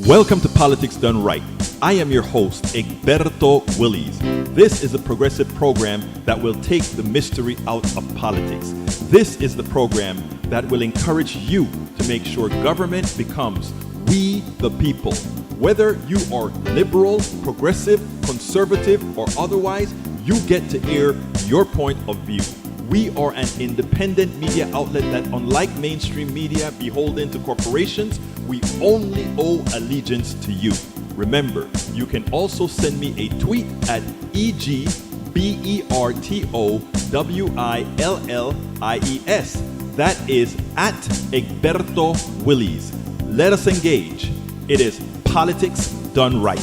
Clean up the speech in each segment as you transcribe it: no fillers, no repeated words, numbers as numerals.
Welcome to Politics Done Right. I am your host, Egberto Willies. This is a progressive program that will take the mystery out of politics. This is the program that will encourage you to make sure government becomes we the people. Whether you are liberal, progressive, conservative, or otherwise, you get to air your point of view. We are an independent media outlet that, unlike mainstream media beholden to corporations, we only owe allegiance to you. Remember, you can also send me a tweet at EGBERTOWILLIES. That is at Egberto Willies. Let us engage. It is Politics Done Right.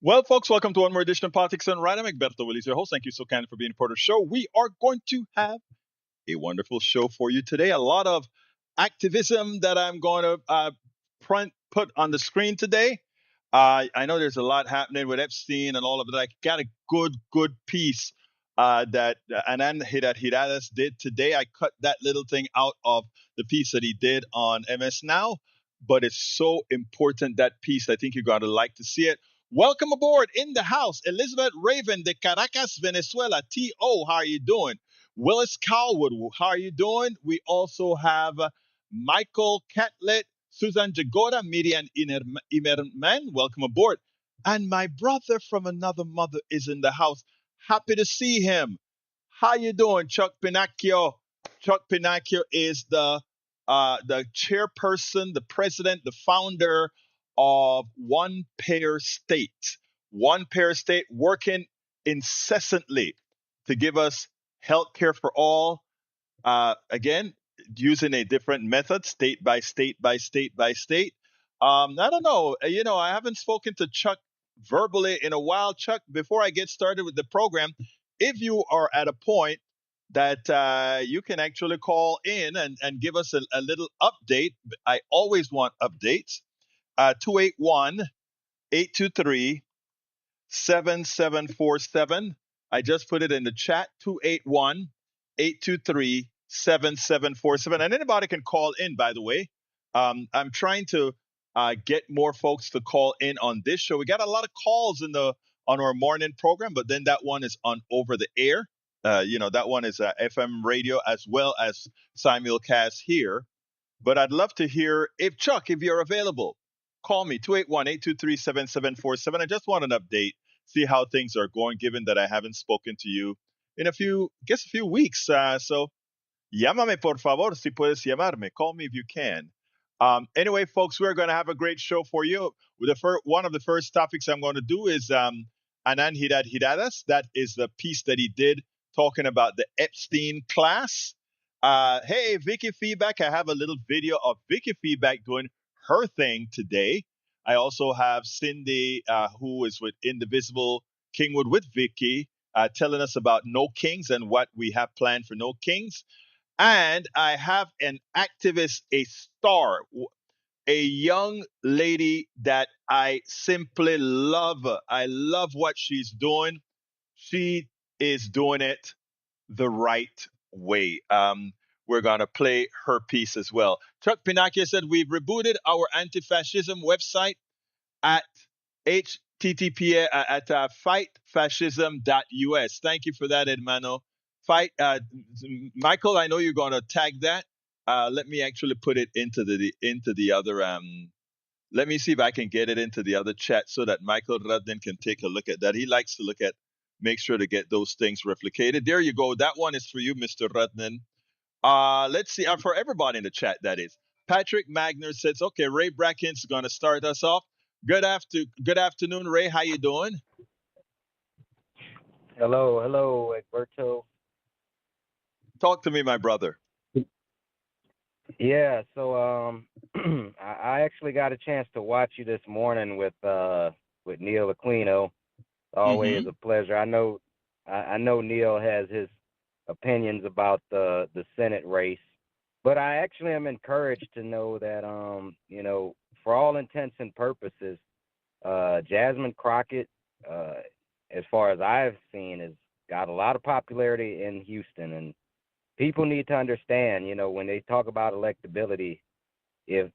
Well, folks, welcome to one more edition of Politics Done Right. I'm Egberto Willies, your host. Thank you so kindly for being a part of the show. We are going to have a wonderful show for you today. A lot of activism that I'm going to put on the screen today. I know there's a lot happening with Epstein and all of that. I got a good piece that Anand Giridharadas did today. I cut that little thing out of the piece that he did on MS Now, but it's so important, that piece. I think you're going to like to see it. Welcome aboard in the house, Elizabeth Raven de Caracas, Venezuela. T.O., how are you doing? Willis Calwood, how are you doing? We also have Michael Catlett, Susan Jagoda, Miriam Imerman. Welcome aboard. And my brother from another mother is in the house. Happy to see him. How you doing, Chuck Pinacchio? Chuck Pinacchio is the chairperson, the president, the founder of One Payer State. One Payer State, working incessantly to give us health care for all. Again, using a different method, state by state by state by state. I don't know. I haven't spoken to Chuck verbally in a while. Chuck, before I get started with the program, if you are at a point that you can actually call in and give us a little update. I always want updates. 281-823-7747. I just put it in the chat, 281-823-7747. And anybody can call in, by the way. I'm trying to get more folks to call in on this show. We got a lot of calls on our morning program, but then that one is on over the air. That one is FM radio as well as simulcast here. But I'd love to hear if you're available. Call me, 281-823-7747. I just want an update, see how things are going, given that I haven't spoken to you in a few weeks. So, llámame, por favor, si puedes llamarme. Call me if you can. Anyway, folks, we're going to have a great show for you. One of the first topics I'm going to do is Anand Giridharadas. That is the piece that he did talking about the Epstein class. Hey, Vicky Feedback. I have a little video of Vicky Feedback doing her thing today. I also have Cindy, who is with Indivisible, Kingwood with Vicky, telling us about No Kings and what we have planned for No Kings. And I have an activist, a star, a young lady that I simply love. I love what she's doing. She is doing it the right way. We're going to play her piece as well. Chuck Pinacchio said we've rebooted our anti-fascism website at http at fightfascism.us. Thank you for that, Hermano. Michael, I know you're going to tag that. Let me actually put it into the other. Let me see if I can get it into the other chat so that Michael Rudden can take a look at that. He likes to make sure to get those things replicated. There you go. That one is for you, Mr. Rudden. Let's see. For everybody in the chat, that is. Patrick Magner says, okay, Ray Bracken's going to start us off. Good afternoon, Ray. How you doing? Hello, Egberto. Talk to me, my brother. Yeah, so I actually got a chance to watch you this morning with Neil Aquino. Always a pleasure. I know Neil has his opinions about the Senate race, but I actually am encouraged to know that for all intents and purposes, Jasmine Crockett, as far as I've seen, has got a lot of popularity in Houston, and people need to understand, when they talk about electability, if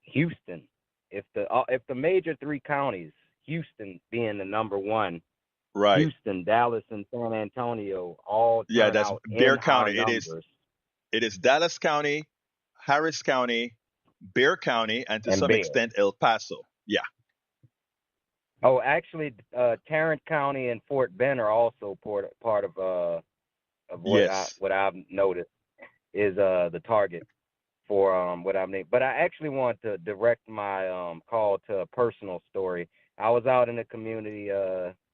Houston, if the major three counties, Houston being the number one, Right. Houston, Dallas, and San Antonio all Yeah, turn that's out Bear in our County. numbers It is Dallas County, Harris County, Bear County, and to and some Bear. extent El Paso. Yeah. Oh, actually, Tarrant County and Fort Bend are also part of Yes. what I've noticed is the target for what I'm named. But I actually want to direct my call to a personal story. I was out in the community,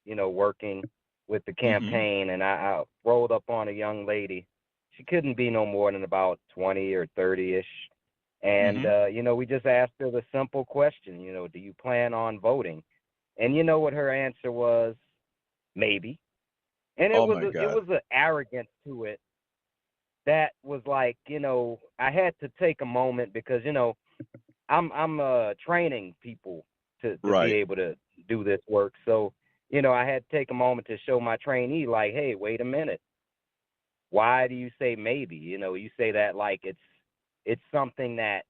working with the Mm-hmm. campaign, and I rolled up on a young lady. She couldn't be no more than about 20 or 30-ish. And, Mm-hmm. we just asked her the simple question, do you plan on voting? And you know what her answer was? Maybe. And Oh my it God. was an arrogance to it that was like, I had to take a moment because, I'm training people to be Right. able to do this work. So, I had to take a moment to show my trainee like, hey, wait a minute. Why do you say maybe? You say that like it's something that,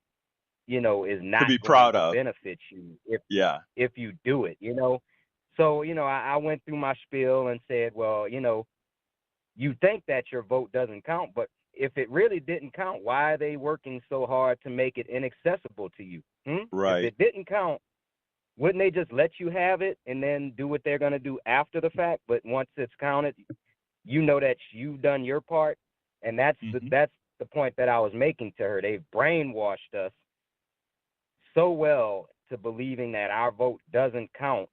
is To not be going proud to of. benefit you Yeah. if you do it. So, I went through my spiel and said, well, you think that your vote doesn't count, but if it really didn't count, why are they working so hard to make it inaccessible to you? If Right. it didn't count, wouldn't they just let you have it and then do what they're going to do after the fact? But once it's counted, you know that you've done your part, and Mm-hmm. that's the point that I was making to her. They've brainwashed us so well to believing that our vote doesn't count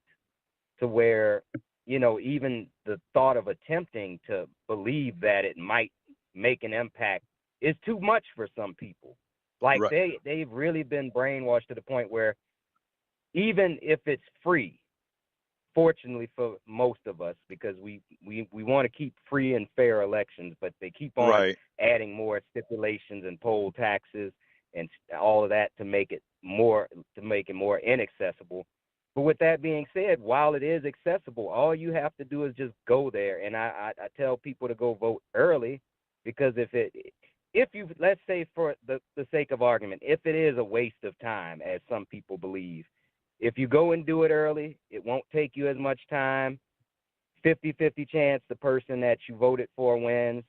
to where, even the thought of attempting to believe that it might make an impact is too much for some people. Like Right. they've really been brainwashed to the point where even if it's free, fortunately for most of us, because we want to keep free and fair elections, but they keep on Right. adding more stipulations and poll taxes and all of that to make it more inaccessible. But with that being said, while it is accessible, all you have to do is just go there. And I tell people to go vote early because if you, let's say for the sake of argument, if it is a waste of time, as some people believe, if you go and do it early, it won't take you as much time. 50-50 chance the person that you voted for wins.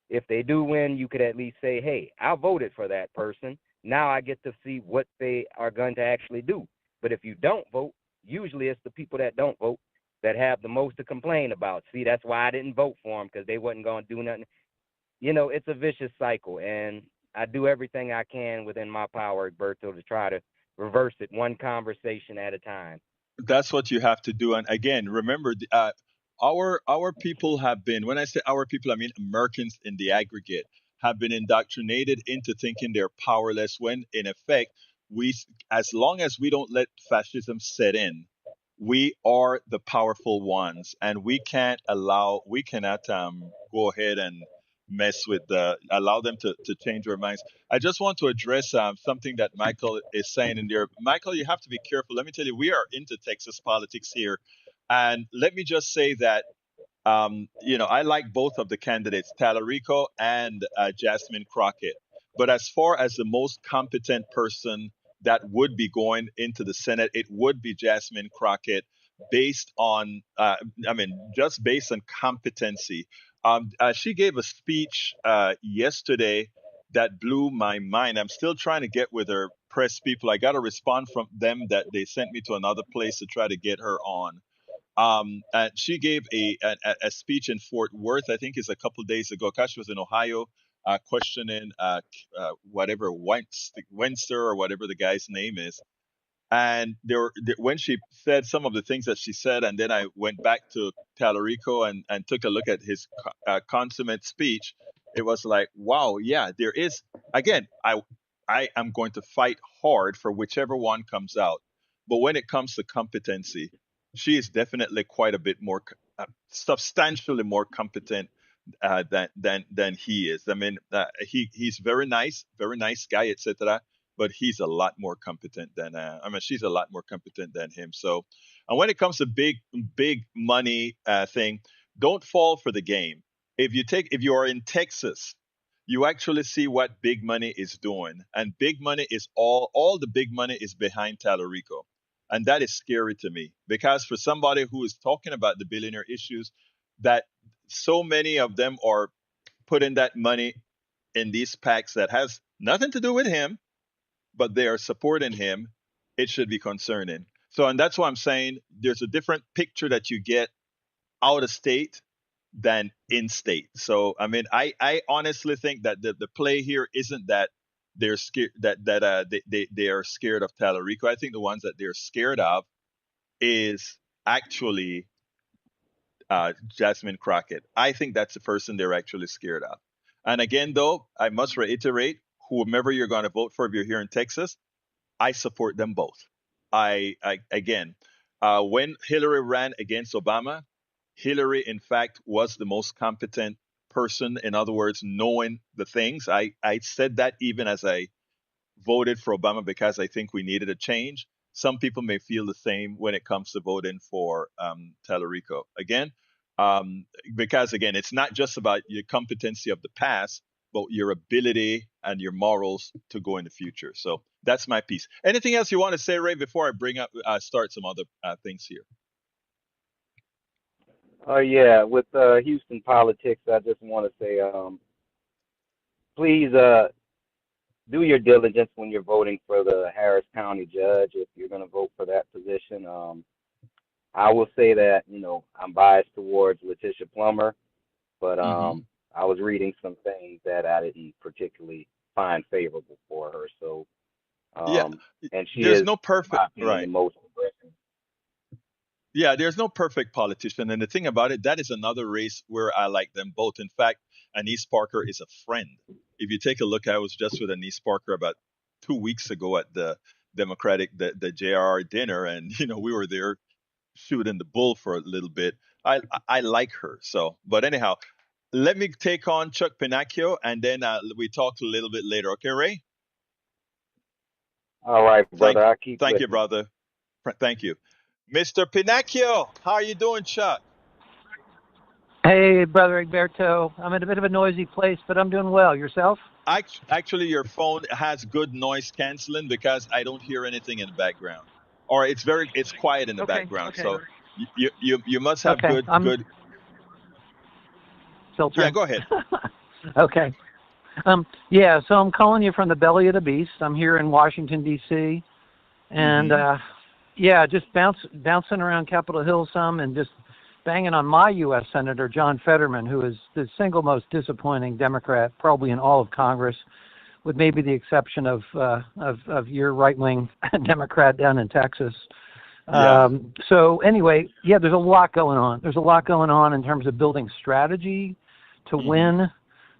If they do win, you could at least say, hey, I voted for that person. Now I get to see what they are going to actually do. But if you don't vote, usually it's the people that don't vote that have the most to complain about. See, that's why I didn't vote for them because they wasn't going to do nothing. It's a vicious cycle. And I do everything I can within my power, Berto, to try to reverse it one conversation at a time. That's what you have to do. And again, remember, our people have been. When I say our people, I mean Americans in the aggregate have been indoctrinated into thinking they're powerless. When in effect, we, as long as we don't let fascism set in, we are the powerful ones, and we cannot go ahead and mess with allow them to change our minds. I just want to address something that Michael is saying in there. Michael, you have to be careful. Let me tell you, we are into Texas politics here. And let me just say that, I like both of the candidates, Talarico and Jasmine Crockett. But as far as the most competent person that would be going into the Senate, it would be Jasmine Crockett, based on, just based on competency. She gave a speech yesterday that blew my mind. I'm still trying to get with her press people. I got a response from them that they sent me to another place to try to get her on. She gave a speech in Fort Worth. I think it's a couple of days ago. Gosh, she was in Ohio, questioning whatever Wenster or whatever the guy's name is. And when she said some of the things that she said, and then I went back to Talarico and took a look at his consummate speech. It was like, wow, yeah, there is. Again, I am going to fight hard for whichever one comes out. But when it comes to competency, she is definitely quite a bit more, substantially more competent than he is. I mean, he's very nice guy, etc. But he's a lot more competent than. She's a lot more competent than him. So, and when it comes to big money thing, don't fall for the game. If you are in Texas, you actually see what big money is doing. And big money is all the big money is behind Tallarico. And that is scary to me because for somebody who is talking about the billionaire issues, that so many of them are putting that money in these packs that has nothing to do with him, but they are supporting him, it should be concerning. So, and that's why I'm saying there's a different picture that you get out of state than in state. So, I mean, I honestly think that the play here isn't that they're scared they are scared of Tallarico. I think the ones that they're scared of is actually Jasmine Crockett. I think that's the person they're actually scared of. And again, though, I must reiterate, whomever you're going to vote for, if you're here in Texas, I support them both. I again, when Hillary ran against Obama, Hillary, in fact, was the most competent person. In other words, knowing the things. I said that even as I voted for Obama because I think we needed a change. Some people may feel the same when it comes to voting for Tallarico. Again, because again, it's not just about your competency of the past, but your ability and your morals to go in the future. So that's my piece. Anything else you want to say, Ray, before I bring up start some other things here? Oh yeah, with Houston politics, I just want to say, please do your diligence when you're voting for the Harris County judge. If you're going to vote for that position, I will say that I'm biased towards Letitia Plummer, but Mm-hmm. I was reading some things that I didn't particularly find favorable for her. So, Yeah, and she there's is, no in perfect my opinion, the right. most progressive. Yeah, there's no perfect politician. And the thing about it, that is another race where I like them both. In fact, Anise Parker is a friend. If you take a look, I was just with Anise Parker about 2 weeks ago at the the JR dinner, and we were there shooting the bull for a little bit. I like her. So, but anyhow, let me take on Chuck Pinacchio, and then we talk a little bit later. Okay, Ray? All right, brother, Thank, I keep thank you, listening. brother. Thank you, Mr. Pinacchio. How are you doing, Chuck? Hey, Brother Egberto. I'm in a bit of a noisy place, but I'm doing well. Yourself? Actually, your phone has good noise canceling because I don't hear anything in the background, or it's quiet in the Okay, background. okay, So you must have okay. I'm good. Yeah, filtering. go ahead. Okay. Yeah, so I'm calling you from the belly of the beast. I'm here in Washington, D.C., and Hmm. yeah, just bouncing around Capitol Hill some and just banging on my U.S. Senator John Fetterman, who is the single most disappointing Democrat probably in all of Congress, with maybe the exception of your right-wing Democrat down in Texas. Yeah. So anyway, yeah, there's a lot going on. There's a lot going on in terms of building strategy to Hmm. win,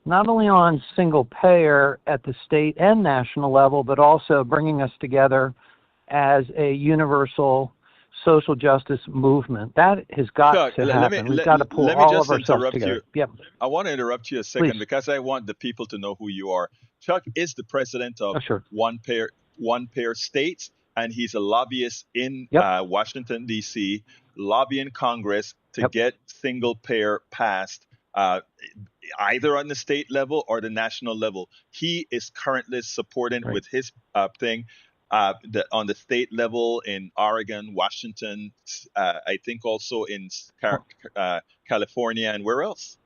not only on single payer at the state and national level, but also bringing us together as a universal social justice movement. That has got Chuck, to happen. We've got to pull let me all of just ourselves interrupt together. you. Yep, I want to interrupt you a please. second because I want the people to know who you are. Chuck is the president of Oh, sure. one pair states, and he's a lobbyist in Yep, Washington D.C., lobbying Congress to yep, get single payer passed. Uh, Either on the state level or the national level. He is currently supporting right. with his thing on the state level in Oregon, Washington, I think also in Oh, California, and where else?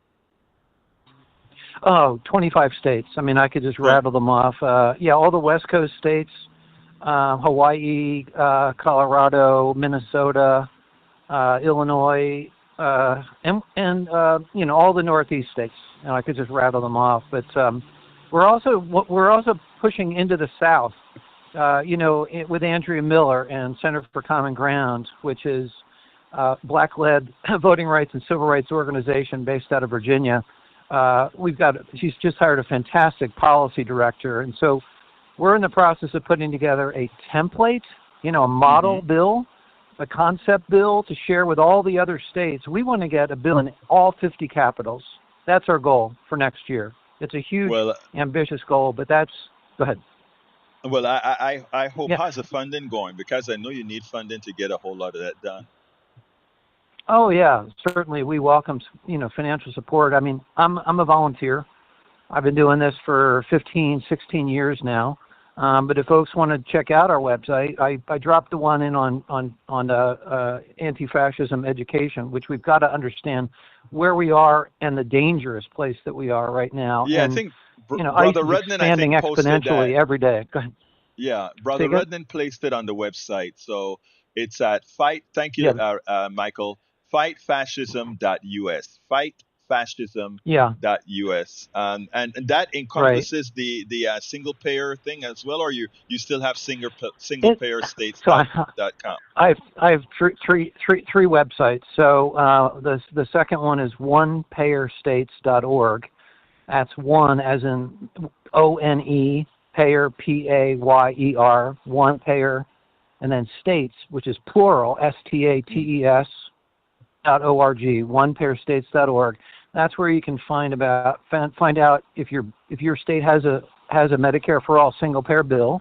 oh, 25 states. I mean, I could just 20. rattle them off. Yeah, all the West Coast states, Hawaii, Colorado, Minnesota, Illinois, and all the Northeast states. And I could just rattle them off. But we're also pushing into the South. With Andrea Miller and Center for Common Ground, which is black-led voting rights and civil rights organization based out of Virginia. She's just hired a fantastic policy director, and so we're in the process of putting together a template, a Hmm. model bill, a concept bill to share with all the other states. We want to get a bill in all 50 capitals. That's our goal for next year. It's a huge, Well, ambitious goal, but go ahead. I hope Yeah. how's the funding going because I know you need funding to get a whole lot of that done. Oh yeah, certainly we welcome financial support. I mean, I'm a volunteer, I've been doing this for 15, 16 years now. But if folks want to check out our website, I dropped the one in on anti-fascism education, which we've got to understand where we are and the dangerous place that we are right now. Yeah, I And think ICE Brother is Rednan, I expanding think, posted that. exponentially every day. Go ahead. Yeah, Say Brother again? Rednan placed it on the website. So it's at fight. Thank you, Yeah, Michael. Fightfascism.us. yeah, Fightfascism.us. And that right. encompasses the single payer thing as well, or you still have single It, payer states so dot com. I have three websites. So the second one is onepayerstates.org. That's one as in ONE payer PAYER, one payer, and then states, which is plural, STATES .org, onepayerstates.org. That's where you can find out if your state has a Medicare for all single payer bill.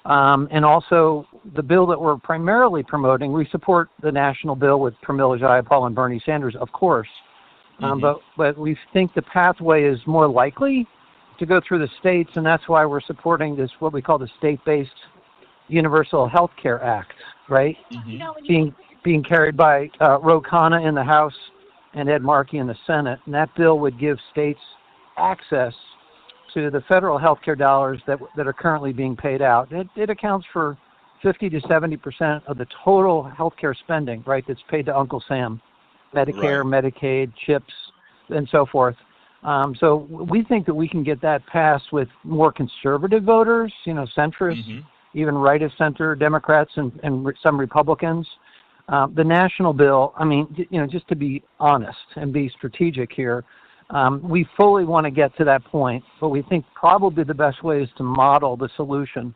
And also the bill that we're primarily promoting, we support the national bill with Pramila Jayapal and Bernie Sanders, of course. But we think the pathway is more likely to go through the states, and that's why we're supporting this, what we call the state-based Universal Health Care Act, right? Being carried by Ro Khanna in the House and Ed Markey in the Senate. And that bill would give states access to the federal health care dollars that are currently being paid out. It accounts for 50 to 70% of the total health care spending, right, that's paid to Uncle Sam. Medicare, Right. Medicaid, CHIPS, and so forth. So we think that we can get that passed with more conservative voters, centrists, even right of center Democrats and some Republicans. The national bill, I mean, just to be honest and be strategic here, we fully want to get to that point, but we think probably the best way is to model the solution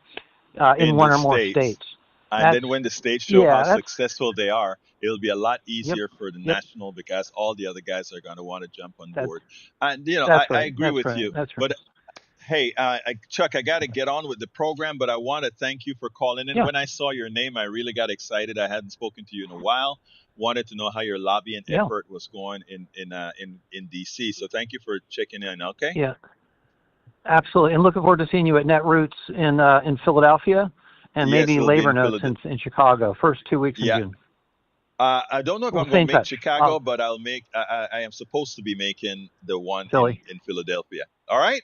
in In one the or more states. states. And That's, then when the states show how yeah, that's, successful they are, it'll be a lot yep, easier for the yep, national because all the other guys are going to want to jump on that's, board. And, that's I right, agree that's with right, you. that's right. But hey, Chuck, I got to get on with the program, but I want to thank you for calling in. Yeah, When I saw your name, I really got excited. I hadn't spoken to you in a while. Wanted to know how your lobbying yeah, effort was going in DC. So thank you for checking in. Okay. yeah. Absolutely, and looking forward to seeing you at Netroots in Philadelphia, and Yes, maybe we'll be Labor in Notes Philadelphia. in Chicago, first 2 weeks in Yeah. June. I don't know if We'll I'm stay going in to make touch. Chicago, but I'll make. I am supposed to be making the one Philly. in Philadelphia. All right.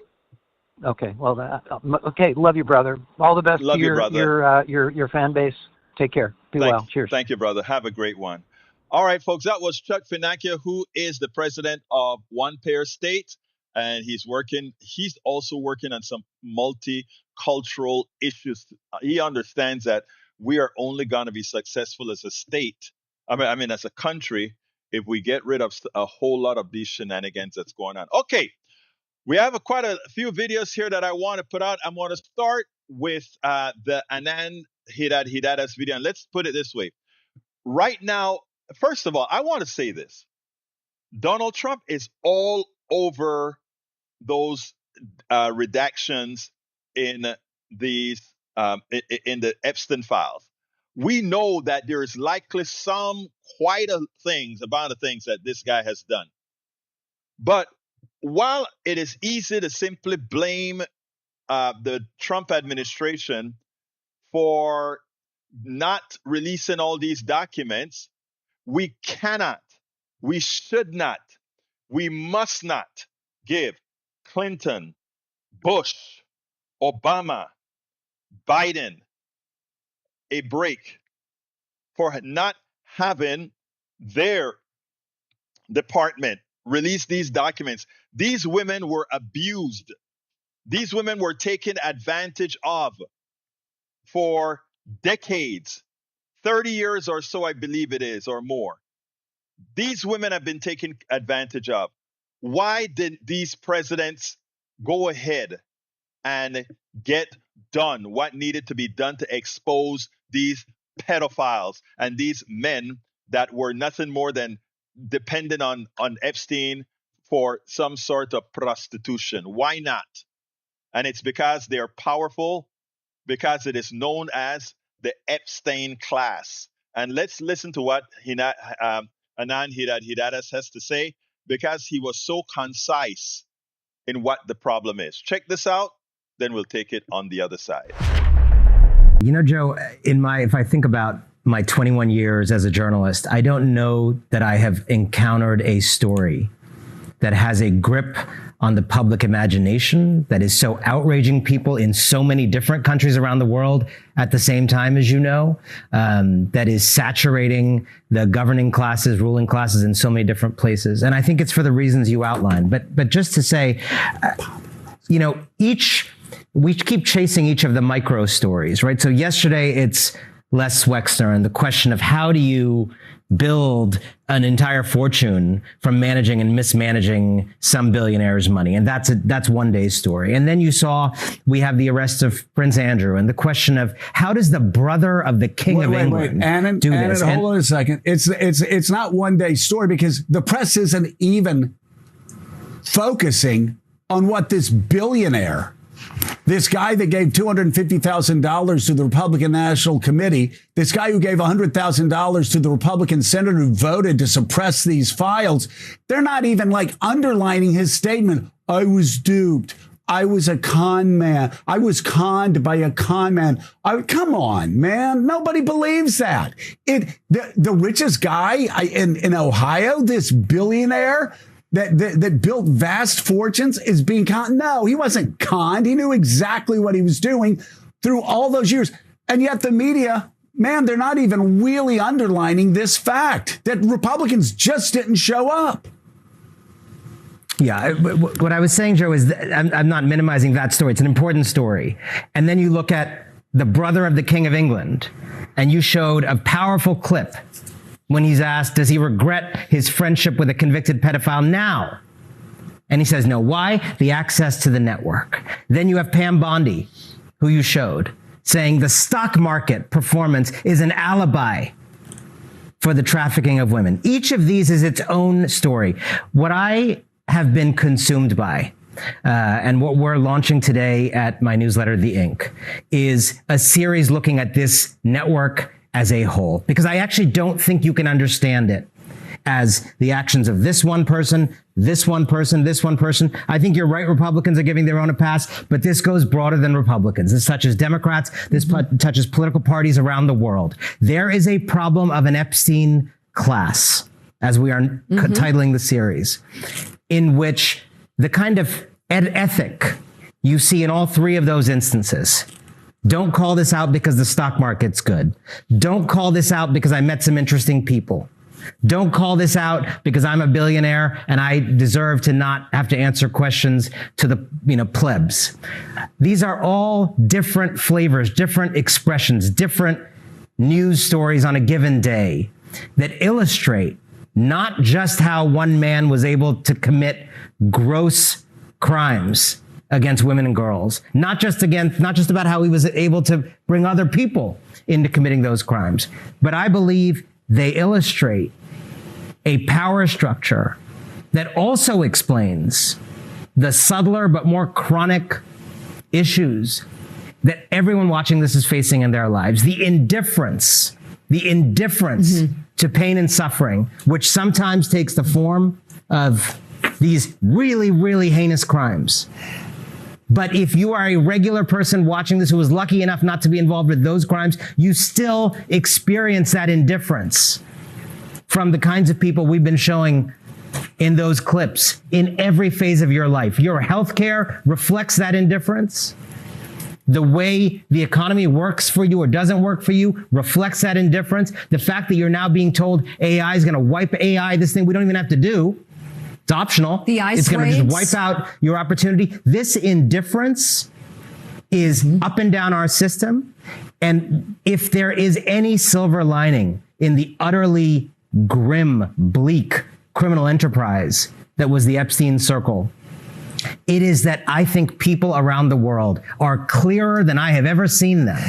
Okay. Well, okay. Love you, brother. All the best to Love you, brother. your fan base. Take care. Be Thank, well. Cheers. thank you, brother. Have a great one. All right, folks. That was Chuck Finacchia, who is the president of One Pair State, and He's also working on some multicultural issues. He understands that we are only going to be successful as a state. I mean, as a country, if we get rid of a whole lot of these shenanigans that's going on. Okay, we have quite a few videos here that I want to put out. I'm going to start with the Anand Giridharadas video, and let's put it this way right now. First of all, I want to say this: Donald Trump is all over those redactions in these in the Epstein files. We know that there is likely some quite a things about the things that this guy has done. But while it is easy to simply blame the Trump administration for not releasing all these documents, we cannot, we should not, we must not give Clinton, Bush, Obama, Biden a break for not having their department release these documents. These women were abused. These women were taken advantage of for decades, 30 years or so, I believe it is, or more. These women have been taken advantage of. Why did these presidents go ahead and get done what needed to be done to expose these pedophiles and these men that were nothing more than dependent on Epstein for some sort of prostitution? Why not? And it's because they're powerful, because it is known as the Epstein class. And let's listen to what Anand Giridharadas has to say, because he was so concise in what the problem is. Check this out, then we'll take it on the other side. You know, Joe, if I think about my 21 years as a journalist, I don't know that I have encountered a story that has a grip on the public imagination that is so outraging people in so many different countries around the world at the same time, as you know, that is saturating the governing classes, ruling classes in so many different places. And I think it's for the reasons you outlined. But just to say, you know, we keep chasing each of the micro stories, right? So yesterday it's Les Wexner and the question of how do you build an entire fortune from managing and mismanaging some billionaires' money. And that's one day's story. And then you saw we have the arrest of Prince Andrew and the question of how does the brother of the King of England do this? Anand, hold on a second. It's not one day's story because the press isn't even focusing on what this billionaire, this guy that gave $250,000 to the Republican National Committee, this guy who gave $100,000 to the Republican senator who voted to suppress these files, they're not even like underlining his statement. I was duped. I was a con man. I was conned by a con man. Come on, man. Nobody believes that. The richest guy in Ohio, this billionaire, that built vast fortunes is being conned. No, he wasn't conned. He knew exactly what he was doing through all those years. And yet the media, man, they're not even really underlining this fact that Republicans just didn't show up. Yeah, what I was saying, Joe, is that I'm not minimizing that story. It's an important story. And then you look at the brother of the King of England, and you showed a powerful clip when he's asked, does he regret his friendship with a convicted pedophile now? And he says no. Why? The access to the network. Then you have Pam Bondi, who you showed, saying the stock market performance is an alibi for the trafficking of women. Each of these is its own story. What I have been consumed by, and what we're launching today at my newsletter, The Ink, is a series looking at this network as a whole, because I actually don't think you can understand it as the actions of this one person, this one person, this one person. I think you're right. Republicans are giving their own a pass, but this goes broader than Republicans. This touches Democrats. This touches political parties around the world. There is a problem of an Epstein class, as we are titling the series, in which the kind of ethic you see in all three of those instances. Don't call this out because the stock market's good. Don't call this out because I met some interesting people. Don't call this out because I'm a billionaire and I deserve to not have to answer questions to the plebs. These are all different flavors, different expressions, different news stories on a given day that illustrate not just how one man was able to commit gross crimes against women and girls, not just about how he was able to bring other people into committing those crimes, but I believe they illustrate a power structure that also explains the subtler but more chronic issues that everyone watching this is facing in their lives. The indifference to pain and suffering, which sometimes takes the form of these really, really heinous crimes. But if you are a regular person watching this who was lucky enough not to be involved with those crimes, you still experience that indifference from the kinds of people we've been showing in those clips in every phase of your life. Your healthcare reflects that indifference. The way the economy works for you or doesn't work for you reflects that indifference. The fact that you're now being told AI is going to wipe AI, this thing we don't even have to do. It's optional. It's going to just wipe out your opportunity. This indifference is up and down our system. And if there is any silver lining in the utterly grim, bleak criminal enterprise that was the Epstein circle, it is that I think people around the world are clearer than I have ever seen them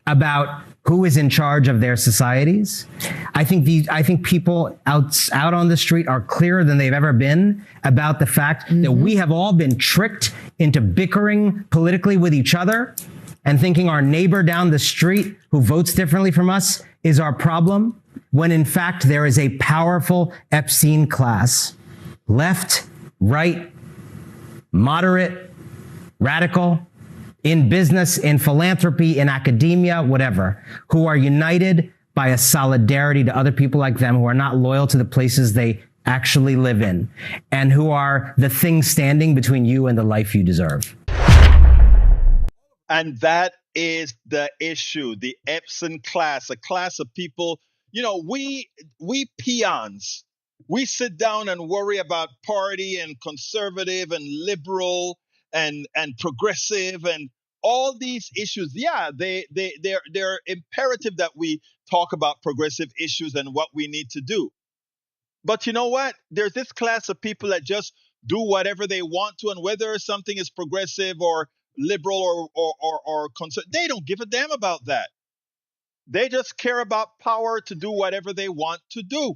about who is in charge of their societies. I think people out on the street are clearer than they've ever been about the fact that we have all been tricked into bickering politically with each other and thinking our neighbor down the street who votes differently from us is our problem, when in fact there is a powerful Epstein class, left, right, moderate, radical, in business, in philanthropy, in academia, whatever, who are united by a solidarity to other people like them, who are not loyal to the places they actually live in, and who are the thing standing between you and the life you deserve. And that is the issue. The Epstein class, a class of people, we peons, we sit down and worry about party and conservative and liberal and progressive and all these issues. Yeah, they're imperative that we talk about progressive issues and what we need to do. But you know what? There's this class of people that just do whatever they want to, and whether something is progressive or liberal or conservative, they don't give a damn about that. They just care about power to do whatever they want to do.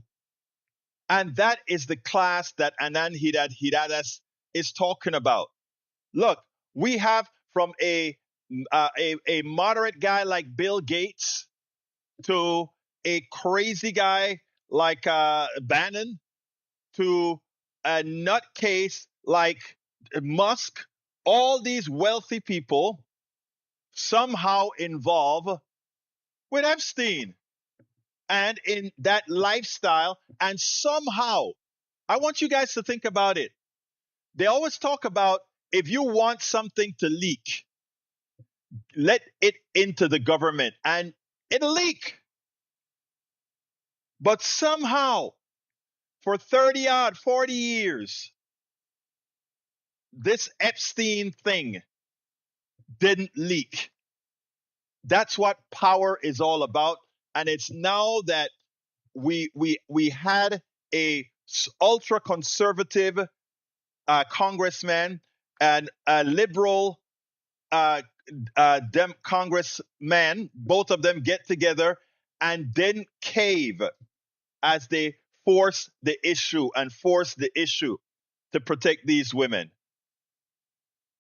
And that is the class that Anand Giridharadas is talking about. Look, we have from a moderate guy like Bill Gates to a crazy guy like Bannon to a nutcase like Musk. All these wealthy people somehow involved with Epstein and in that lifestyle. And somehow, I want you guys to think about it. They always talk about if you want something to leak, let it into the government and it'll leak. But somehow, for 40 years, this Epstein thing didn't leak. That's what power is all about. And it's now that we had a ultra conservative congressman and a liberal congressman, both of them get together and didn't cave as they force the issue to protect these women.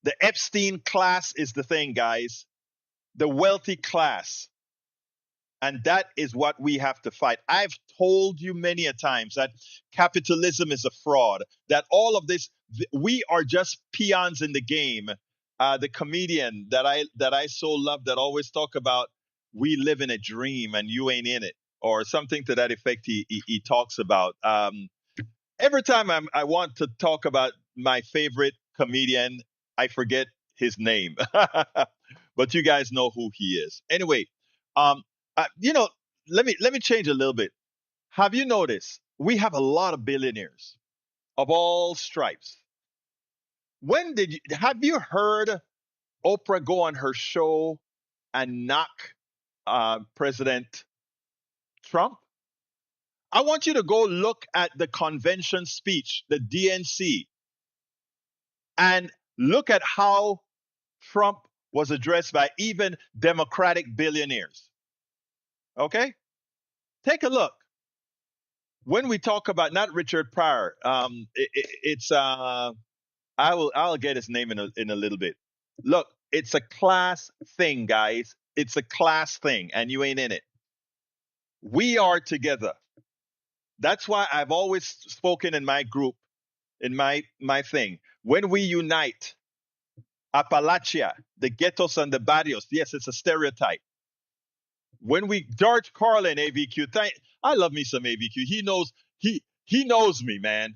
The Epstein class is the thing, guys. The wealthy class. And that is what we have to fight. I've told you many a times that capitalism is a fraud, that all of this, we are just peons in the game. The comedian that I so love that always talk about, we live in a dream and you ain't in it, or something to that effect he talks about. Every time I want to talk about my favorite comedian, I forget his name, but you guys know who he is. Anyway, let me change a little bit. Have you noticed we have a lot of billionaires of all stripes? Have you heard Oprah go on her show and knock President Trump? I want you to go look at the convention speech, the DNC, and look at how Trump was addressed by even Democratic billionaires. Okay? Take a look. When we talk about not Richard Pryor, I'll get his name in a little bit. Look, it's a class thing, guys. It's a class thing, and you ain't in it. We are together. That's why I've always spoken in my group, in my thing. When we unite, Appalachia, the ghettos and the barrios. Yes, it's a stereotype. When George Carlin, AVQ, I love me some AVQ. He knows me, man.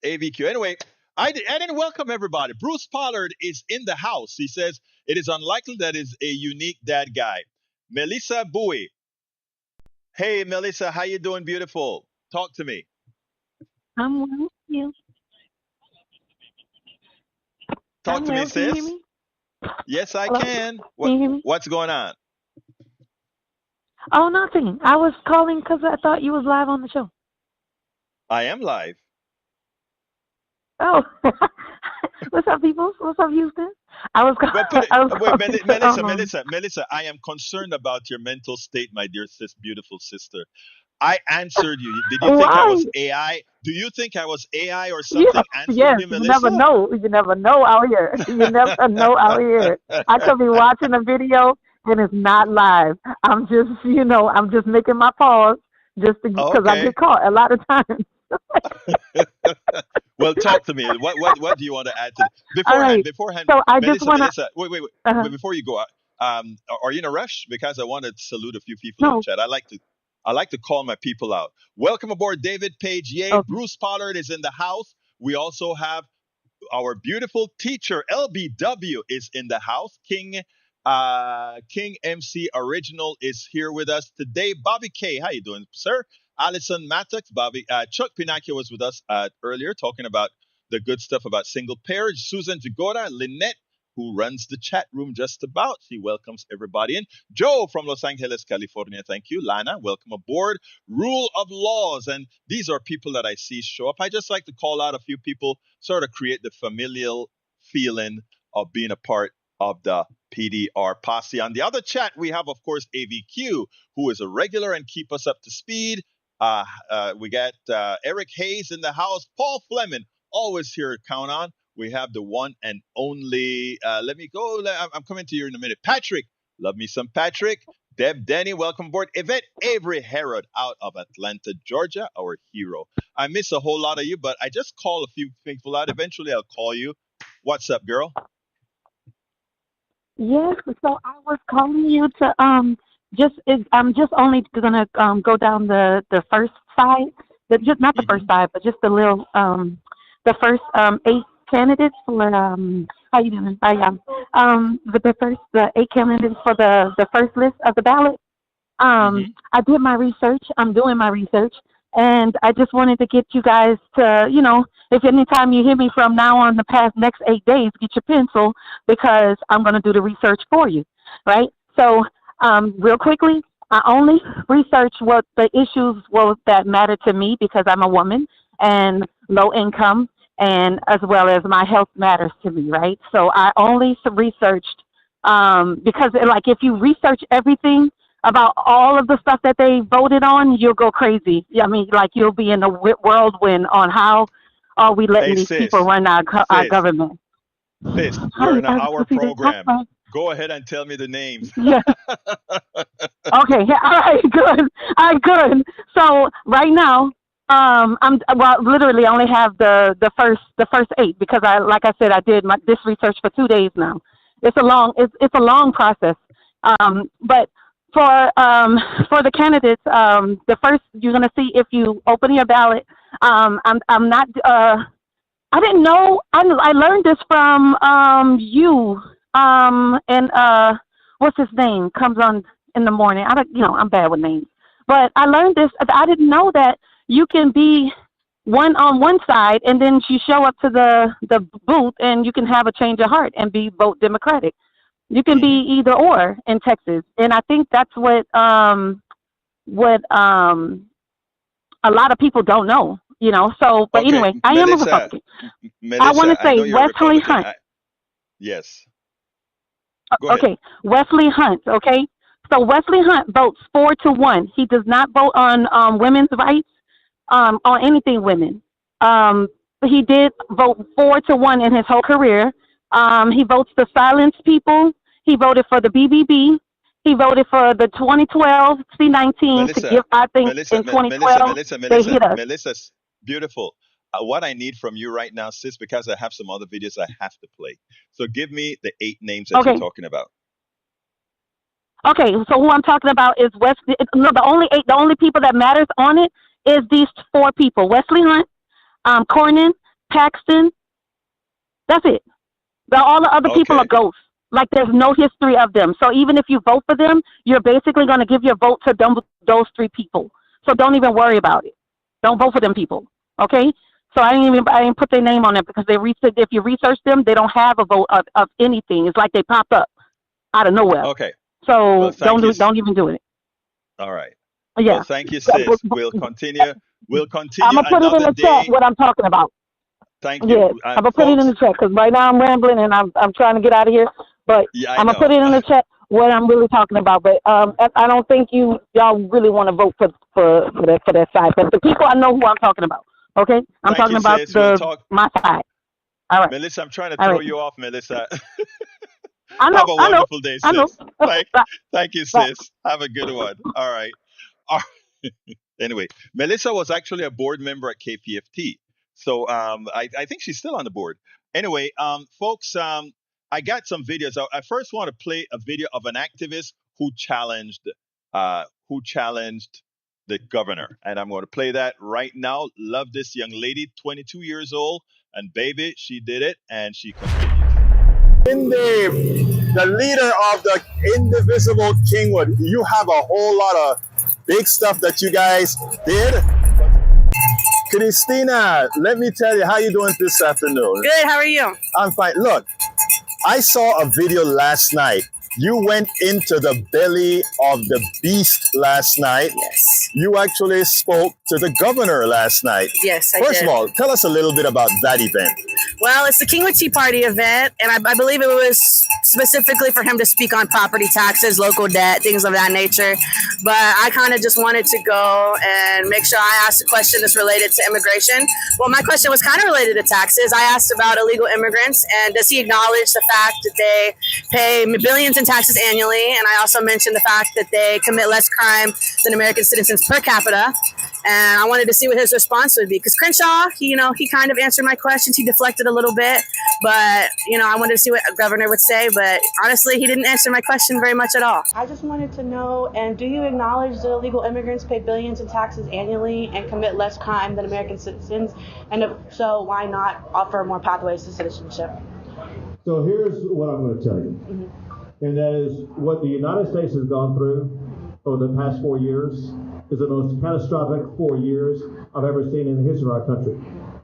AVQ. Anyway, I didn't welcome everybody. Bruce Pollard is in the house. He says it is unlikely that is a unique dad guy. Melissa Bowie. Hey, Melissa, how you doing, beautiful? Talk to me. I'm well with you. Talk I'm to well. me, Can you hear sis. me? Yes, I Hello? can. Can you hear me? What's going on? Oh, nothing. I was calling because I thought you was live on the show. I am live. Oh, what's up, people? What's up, Houston? I was Well, calling. Melissa, I am concerned about your mental state, my dear beautiful sister. I answered you. Did you think I Why? was AI? Do you think I was AI or Yeah, something? Answer yes. me, You never Melissa. know. You never know out here. You never know out here. I could be watching a video and it's not live. I'm just making my pause just because I Okay. get caught a lot of times. Well, talk to me. What do you want to add to All right. beforehand, So I just Melissa, wanna. Melissa, Uh, wait, before you go, are you in a rush? Because I want to salute a few people in the no. chat. I like to call my people out. Welcome aboard, David Page. Yay, Okay. Bruce Pollard is in the house. We also have our beautiful teacher LBW is in the house. King MC Original is here with us today. Bobby K, how you doing, sir? Alison Mattox, Chuck Pinacchio was with us earlier talking about the good stuff about single parents. Susan Jagoda, Lynette, who runs the chat room just about. She welcomes everybody in. Joe from Los Angeles, California. Thank you. Lana, welcome aboard. Rule of Laws. And these are people that I see show up. I just like to call out a few people, sort of create the familial feeling of being a part of the PDR posse. On the other chat, we have, of course, AVQ, who is a regular and keep us up to speed. We got Eric Hayes in the house. Paul Fleming, always here to count on. We have the one and only, let me go. I'm coming to you in a minute. Patrick, love me some Patrick. Deb Denny, welcome aboard. Yvette Avery Herod out of Atlanta, Georgia, our hero. I miss a whole lot of you, but I just call a few people out. Eventually, I'll call you. What's up, girl? Yes. So I was calling you to I'm just only gonna go down the first side, just not the Mm-hmm. first side, but just the little the first 8 candidates for how you doing? The 8 candidates for the first list of the ballot. Mm-hmm. I did my research. I'm doing my research, and I just wanted to get you guys to, if anytime you hear me from now on the past next 8 days, get your pencil because I'm going to do the research for you, right? So, real quickly, I only research what the issues were that matter to me because I'm a woman and low income, and as well as my health matters to me, right? So I only researched because, like, if you research everything about all of the stuff that they voted on, you'll go crazy. I mean, like, you'll be in a whirlwind on how are we letting Hey, these people sis, run our sis, government. sis, we're Hi, in an hour see this? Hi, program. hi. Go ahead and tell me the names. Yeah. Okay. Yeah. All right. Good. All right. Good. So right now, literally I only have the first 8 because like I said, I did this research for 2 days now. It's a long process. But for the candidates, the first you're gonna see if you open your ballot. I'm not. I didn't know. I learned this from you. And what's his name comes on in the morning. I don't. I'm bad with names, but I learned this. I didn't know that you can be one on one side, and then you show up to the booth, and you can have a change of heart and vote Democratic. You can be Mm-hmm. either or in Texas, and I think that's what a lot of people don't know. So, but Okay, anyway, I am a Melissa, Republican. I want Melissa, to I say know you're a Wesley Republican. Hunt. Yes, go ahead. Okay, Wesley Hunt. Okay, so Wesley Hunt votes 4-1. He does not vote on women's rights, on anything women. But he did vote 4-1 in his whole career. He votes to silence people. He voted for the BBB. He voted for the 2012 C-19 to Melissa, give. I think Melissa, in Me- Melissa, 2012 Melissa, they Melissa, hit us. Melissa's beautiful. What I need from you right now, sis, because I have some other videos I have to play. So give me the 8 names that you're Okay, talking about. okay. So who I'm talking about is No, the only people that matters on it is these 4 people: Wesley Hunt, Cornyn, Paxton. That's it. All the other people are Okay, ghosts. Like, there's no history of them. So even if you vote for them, you're basically going to give your vote to those 3 people. So don't even worry about it. Don't vote for them people. Okay? So I didn't put their name on it because if you research them, they don't have a vote of anything. It's like they popped up out of nowhere. okay. Well, So thank you. don't even do it. All right. Well, Yeah. thank you, sis. We'll continue. We'll I'm continue gonna put it in another the chat day. what I'm talking about. Thank you, Yes, I'm gonna put it in the folks. chat because right now I'm rambling and I'm trying to get out of here. But Yeah, I I'm gonna put know. it in the chat what I'm really talking about. But I don't think y'all really want to vote for that side. But the people, I know who I'm talking about. Okay, I'm Thank talking you, about sis. We'll talk. my side. All right, Melissa, I'm trying to all throw right. you off, Melissa. I know, Have a I know, wonderful day, I know. sis. Thank, Bye, thank you, bye. sis. Have a good one. All right. Anyway, Melissa was actually a board member at KPFT. So I think she's still on the board. Anyway, folks, I got some videos. I first want to play a video of an activist who challenged the governor, and I'm going to play that right now. Love this young lady, 22 years old, and baby, she did it, and she continues. The leader of the Indivisible Kingwood, you have a whole lot of big stuff that you guys did. Christina, let me tell you, how you doing this afternoon? Good, how are you? I'm fine. Look, I saw a video last night. You went into the belly of the beast last night. Yes. You actually spoke to the governor last night. Yes, I did. First of all, tell us a little bit about that event. Well, it's the Kingwood Tea Party event, and I believe it was specifically for him to speak on property taxes, local debt, things of that nature. But I kind of just wanted to go and make sure I asked a question that's related to immigration. Well, my question was kind of related to taxes. I asked about illegal immigrants, and does he acknowledge the fact that they pay billions in taxes annually? And I also mentioned the fact that they commit less crime than American citizens per capita. And I wanted to see what his response would be. Because Crenshaw, he kind of answered my questions. He deflected a little bit. But, I wanted to see what a governor would say. But honestly, he didn't answer my question very much at all. I just wanted to know, and do you acknowledge that illegal immigrants pay billions in taxes annually and commit less crime than American citizens? And if so, why not offer more pathways to citizenship? So here's what I'm going to tell you. Mm-hmm. And that is what the United States has gone through over the past 4 years is the most catastrophic 4 years I've ever seen in the history of our country.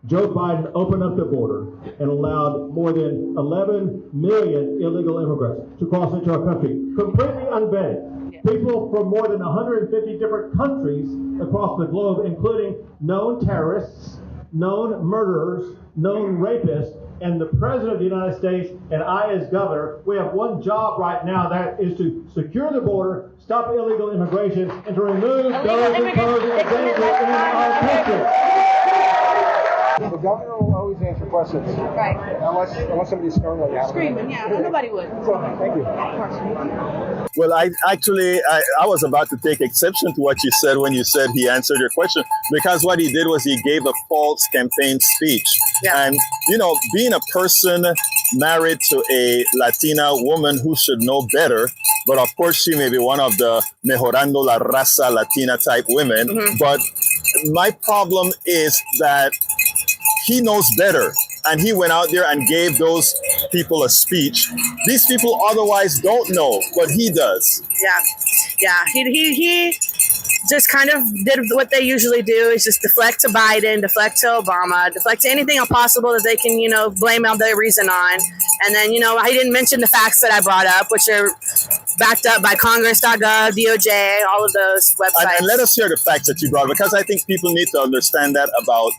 Joe Biden opened up the border and allowed more than 11 million illegal immigrants to cross into our country, completely unvetted. People from more than 150 different countries across the globe, including known terrorists, known murderers, known rapists, and the President of the United States and I as governor, we have one job right now, that is to secure the border, stop illegal immigration, and to remove those who pose a danger in our country. The governor will always answer questions. Right. Unless somebody's screaming. Screaming, yeah. Nobody would. So, thank you. Well, I was about to take exception to what you said when you said he answered your question, because what he did was he gave a false campaign speech. Yeah. And, being a person married to a Latina woman who should know better, but of course she may be one of the mejorando la raza Latina type women. Mm-hmm. But my problem is that he knows better. And he went out there and gave those people a speech. These people otherwise don't know, but he does. Yeah. He just kind of did what they usually do, is just deflect to Biden, deflect to Obama, deflect to anything possible that they can, blame their reason on. And then, I didn't mention the facts that I brought up, which are backed up by Congress.gov, DOJ, all of those websites. And let us hear the facts that you brought, because I think people need to understand that about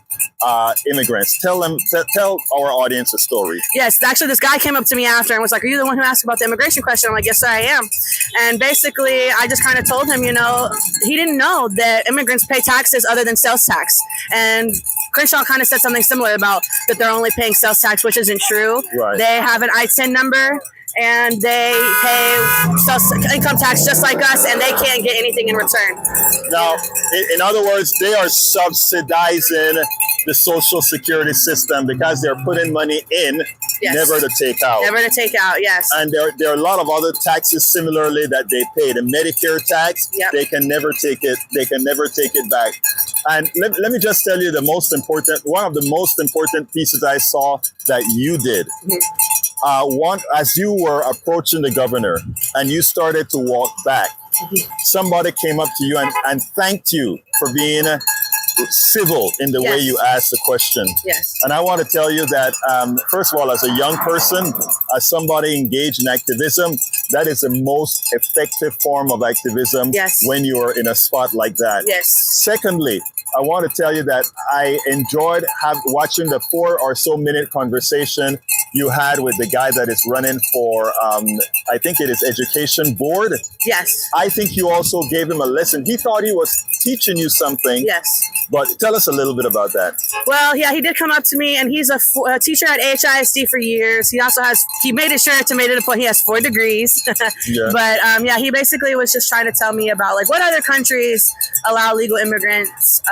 immigrants. Tell our audience a story. Yes, actually, this guy came up to me after and was like, "Are you the one who asked about the immigration question?" I'm like, "Yes, sir, I am." And basically, I just kind of told him, he didn't know that immigrants pay taxes other than sales tax. And Crenshaw kind of said something similar about that they're only paying sales tax, which isn't true. Right. They have an I-10 number, and they pay income tax just like us, and they can't get anything in return. Now, in other words, they are subsidizing the Social Security system because they're putting money in, Yes. never to take out. Never to take out, yes. And there are a lot of other taxes similarly that they pay. The Medicare tax, Yep. they can never take it. They can never take it back. And let me just tell you one of the most important pieces I saw that you did. One, as you were approaching the governor and you started to walk back, somebody came up to you and thanked you for being civil in the way you asked the question. Yes. And I want to tell you that, first of all, as a young person, as somebody engaged in activism, that is the most effective form of activism when you are in a spot like that. Yes. Secondly, I want to tell you that I enjoyed watching the 4 or so minute conversation you had with the guy that is running for, I think it is Education Board. Yes. I think you also gave him a lesson. He thought he was teaching you something. Yes. But tell us a little bit about that. Well, yeah, he did come up to me, and he's a teacher at HISD for years. He also he made it a point, he has 4 degrees. Yeah. But he basically was just trying to tell me about what other countries allow legal immigrants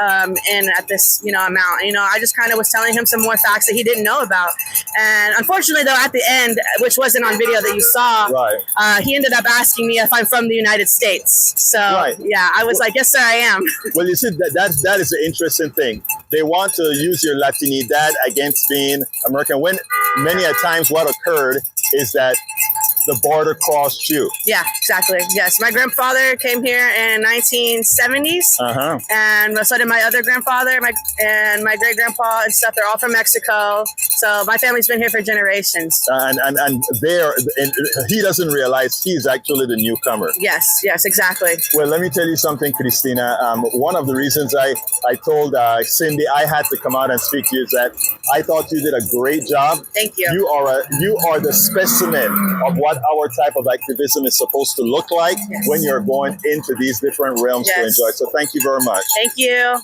in at this, amount. I just kind of was telling him some more facts that he didn't know about. And unfortunately, though, at the end, which wasn't on video that you saw, right. He ended up asking me if I'm from the United States. So, yeah, I was like, yes, sir, I am. Well, you see, that is the interesting thing. They want to use your Latinidad against being American, when many a times what occurred is that the border crossed you. Yeah, exactly. Yes, my grandfather came here in 1970s, and so did my other grandfather, and my great grandpa and stuff. They're all from Mexico, so my family's been here for generations. And he doesn't realize he's actually the newcomer. Yes, exactly. Well, let me tell you something, Christina. One of the reasons I told Cindy I had to come out and speak to you is that I thought you did a great job. Thank you. You are the specimen of what our type of activism is supposed to look like when you're going into these different realms to enjoy. So thank you very much. Thank you.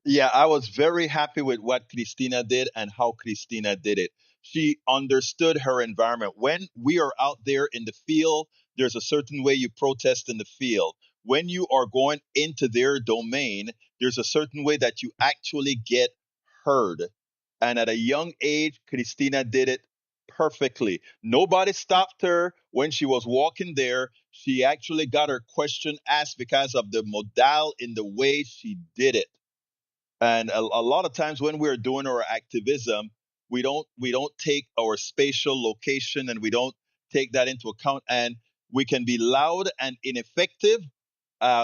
Yeah, I was very happy with what Christina did and how Christina did it. She understood her environment. When we are out there in the field, there's a certain way you protest in the field. When you are going into their domain, there's a certain way that you actually get heard. And at a young age, Christina did it perfectly. Nobody stopped her when she was walking there. She actually got her question asked because of the modal in the way she did it. And a lot of times when we're doing our activism, we don't take our spatial location and we don't take that into account. And we can be loud and ineffective.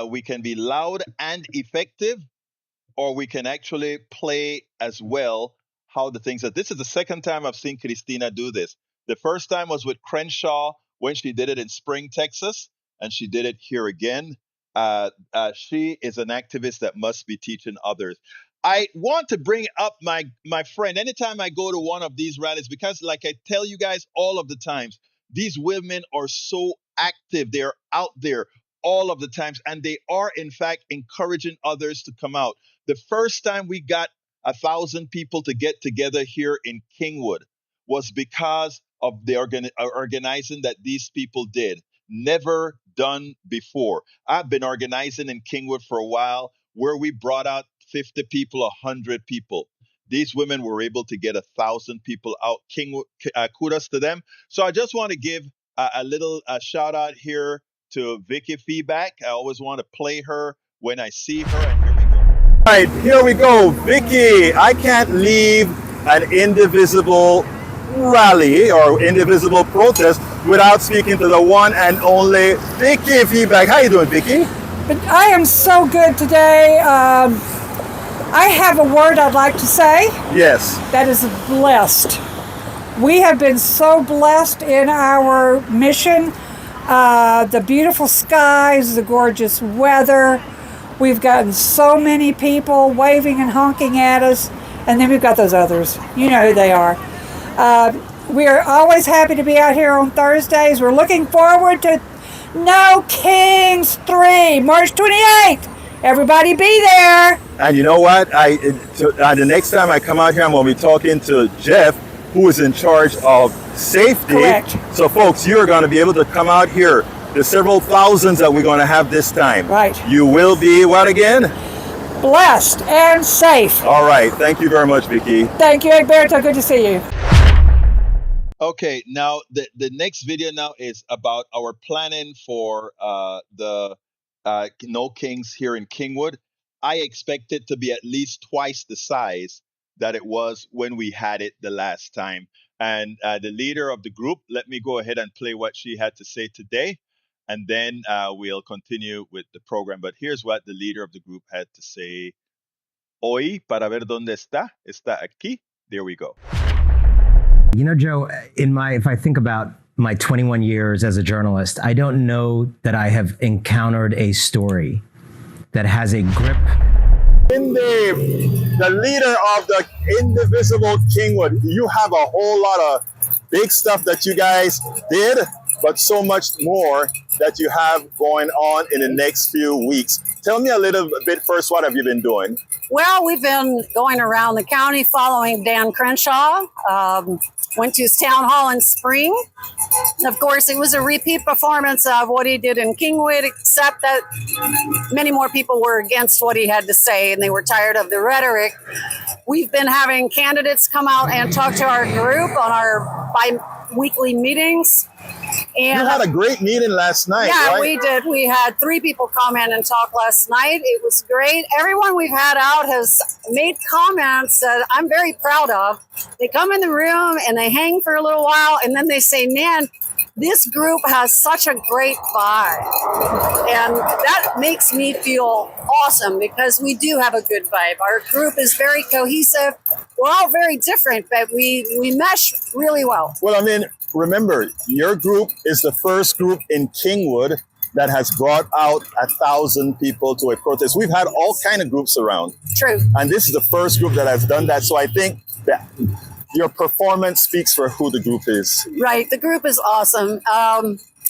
We can be loud and effective, or we can actually play as well how the things are. This is the second time I've seen Christina do this. The first time was with Crenshaw when she did it in Spring, Texas, and she did it here again. She is an activist that must be teaching others. I want to bring up my friend anytime I go to one of these rallies, because like I tell you guys all of the times, these women are so active. They're out there all of the times, and they are in fact encouraging others to come out. The first time we got 1,000 people to get together here in Kingwood was because of the organizing that these people did. Never done before. I've been organizing in Kingwood for a while, where we brought out 50 people, 100 people. These women were able to get 1,000 people out. Kingwood, kudos to them. So I just want to give a little shout out here to Vicky Feedback. I always want to play her when I see her, and here we go. All right, here we go. Vicky, I can't leave an Indivisible rally or Indivisible protest without speaking to the one and only Vicky Feedback. How you doing, Vicky? I am so good today. I have a word I'd like to say. Yes. That is blessed. We have been so blessed in our mission. The beautiful skies, the gorgeous weather. We've gotten so many people waving and honking at us. And then we've got those others. You know who they are. We are always happy to be out here on Thursdays. We're looking forward to No Kings 3, March 28th. Everybody be there. And you know what? The next time I come out here, I'm going to be talking to Jeff, who is in charge of safety. Correct. So, folks, you're going to be able to come out here. There's several thousands that we're going to have this time. Right. You will be, what again? Blessed and safe. All right. Thank you very much, Vicky. Thank you, Egberto. Good to see you. Okay, now the next video now is about our planning for the No Kings here in Kingwood. I expect it to be at least twice the size that it was when we had it the last time. And the leader of the group, let me go ahead and play what she had to say today, and then we'll continue with the program. But here's what the leader of the group had to say. Hoy, para ver dónde está aquí. There we go. You know, Joe, if I think about my 21 years as a journalist, I don't know that I have encountered a story that has a grip. Indy, the leader of the Indivisible Kingwood, you have a whole lot of big stuff that you guys did, but so much more that you have going on in the next few weeks. Tell me a little bit first, what have you been doing? Well, we've been going around the county following Dan Crenshaw. went to his town hall in spring. Of course, it was a repeat performance of what he did in Kingwood, except that many more people were against what he had to say, and they were tired of the rhetoric. We've been having candidates come out and talk to our group on our bi-weekly meetings. And you had a great meeting last night, yeah, right? we did. We had 3 people come in and talk last night. It was great. Everyone we've had out has made comments that I'm very proud of. They come in the room and they hang for a little while, and then they say, man, this group has such a great vibe. And that makes me feel awesome because we do have a good vibe. Our group is very cohesive. We're all very different, but we mesh really well. Well, I mean, remember, your group is the first group in Kingwood that has brought out 1,000 people to a protest. We've had all kind of groups around. True. And this is the first group that has done that. So I think that your performance speaks for who the group is. Right. The group is awesome.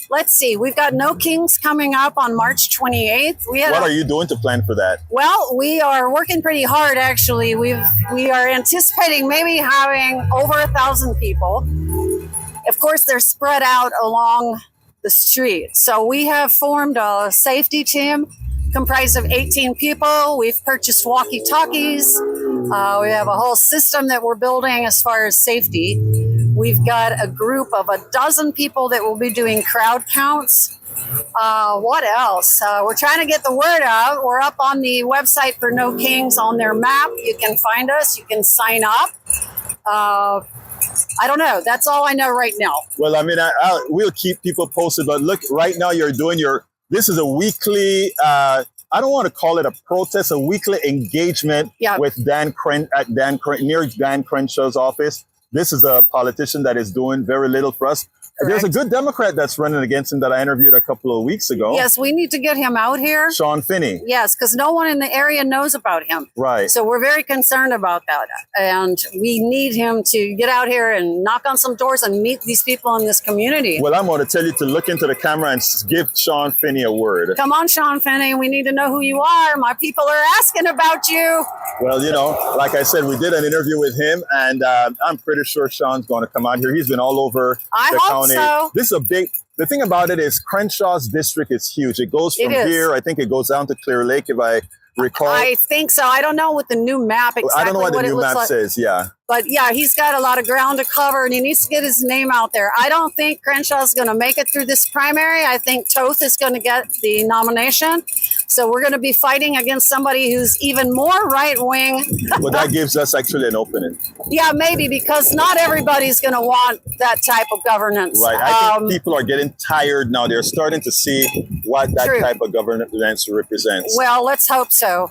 Let's see. We've got No Kings coming up on March 28th. What are you doing to plan for that? Well, we are working pretty hard, actually. We are anticipating maybe having over 1,000 people. Of course, they're spread out along the street. So we have formed a safety team comprised of 18 people. We've purchased walkie-talkies. We have a whole system that we're building as far as safety. We've got a group of 12 people that will be doing crowd counts. What else? We're trying to get the word out. We're up on the website for No Kings on their map. You can find us. You can sign up. I don't know. That's all I know right now. Well, I mean, we'll keep people posted. But look, right now you're doing this is a weekly, I don't want to call it a protest, a weekly engagement with near Dan Crenshaw's office. This is a politician that is doing very little for us. Correct. There's a good Democrat that's running against him that I interviewed a couple of weeks ago. Yes, we need to get him out here. Sean Finney. Yes, because no one in the area knows about him. Right. So we're very concerned about that. And we need him to get out here and knock on some doors and meet these people in this community. Well, I'm going to tell you to look into the camera and give Sean Finney a word. Come on, Sean Finney. We need to know who you are. My people are asking about you. Well, you know, like I said, we did an interview with him, and I'm pretty sure Sean's going to come out here. He's been all over the county. So. This is a big. The thing about it is Crenshaw's district is huge. It goes from here. I think it goes down to Clear Lake, if I recall. I think so. I don't know what the new map exactly. I don't know what the new map says. Yeah. But yeah, he's got a lot of ground to cover, and he needs to get his name out there. I don't think Crenshaw's going to make it through this primary. I think Toth is going to get the nomination. So we're going to be fighting against somebody who's even more right-wing. Well, that gives us actually an opening. Yeah, maybe, because not everybody's going to want that type of governance. Right. I think people are getting tired now. They're starting to see what that type of governance represents. Well, let's hope so.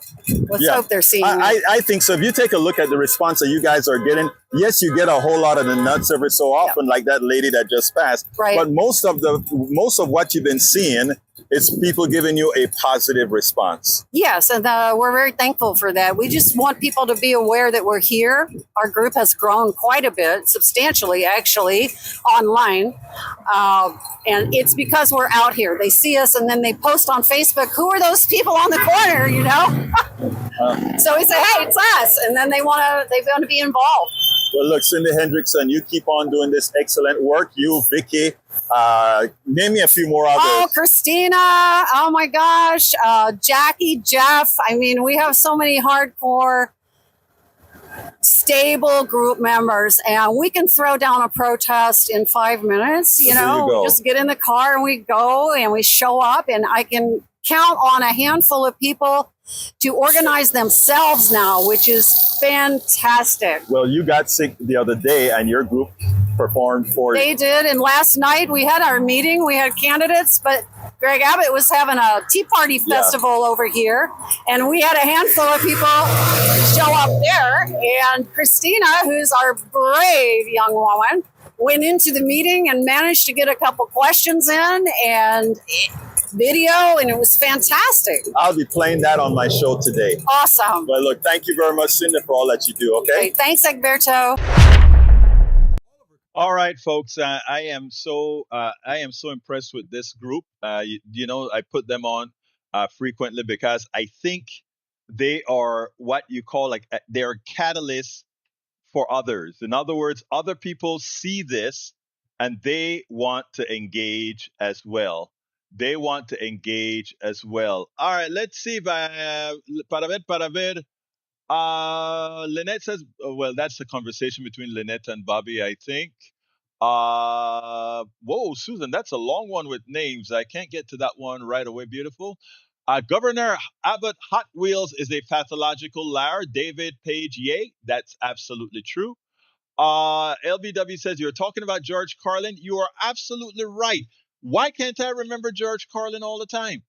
Let's hope they're seeing that. I think so. If you take a look at the response that you guys are getting, yes, you get a whole lot of the nuts every so often, like that lady that just passed. Right. But most of what you've been seeing is people giving you a positive response. Yes, and we're very thankful for that. We just want people to be aware that we're here. Our group has grown quite a bit, substantially, actually, online. And it's because we're out here. They see us, and then they post on Facebook, who are those people on the corner, you know? So we say, hey, it's us. And then they want to be involved. Well, look, Cindy Hendrickson, you keep on doing this excellent work. You, Vicky, name me a few more others. Oh, Christina. Oh, my gosh. Jackie, Jeff. I mean, we have so many hardcore, stable group members, and we can throw down a protest in 5 minutes. You know, we just get in the car and we go and we show up, and I can count on a handful of people to organize themselves now, which is fantastic. Well, you got sick the other day and your group performed for you. They did, and last night we had our meeting. We had candidates, but Greg Abbott was having a Tea Party festival over here, and we had a handful of people show up there. And Christina, who's our brave young woman, went into the meeting and managed to get a couple questions in and video, and it was fantastic. I'll be playing that on my show today. Awesome. But look, thank you very much, Cindy, for all that you do, okay? Great. Thanks, Egberto. All right, folks. I am so impressed with this group. You know, I put them on frequently because I think they are what you call they're catalysts for others. In other words, other people see this and they want to engage as well. They want to engage as well. All right, let's see if para ver. Lynette says, well, that's the conversation between Lynette and Bobby, I think. Whoa, Susan, that's a long one with names. I can't get to that one right away. Beautiful. Governor Abbott Hot Wheels is a pathological liar. David Page, yay. That's absolutely true. LBW says, you're talking about George Carlin. You are absolutely right. Why can't I remember George Carlin all the time?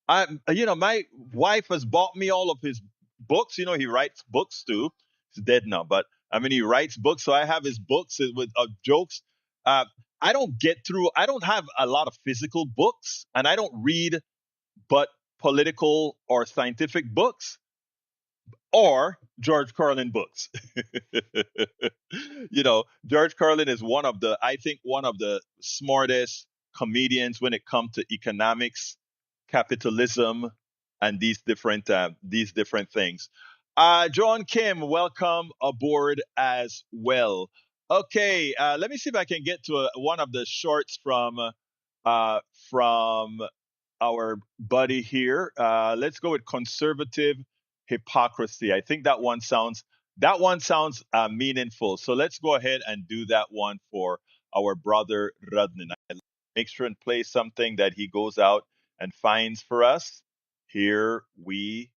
My wife has bought me all of his books. He writes books too. He's dead now, but he writes books. So I have his books with jokes. I don't have a lot of physical books, and I don't read but political or scientific books or George Carlin books. George Carlin is one of the smartest comedians when it comes to economics, capitalism, and these different things. John Kim, welcome aboard as well. Okay, let me see if I can get to one of the shorts from our buddy here. Let's go with conservative hypocrisy. I think that one sounds meaningful. So let's go ahead and do that one for our brother Radnin. Make sure and play something that he goes out and finds for us. Here we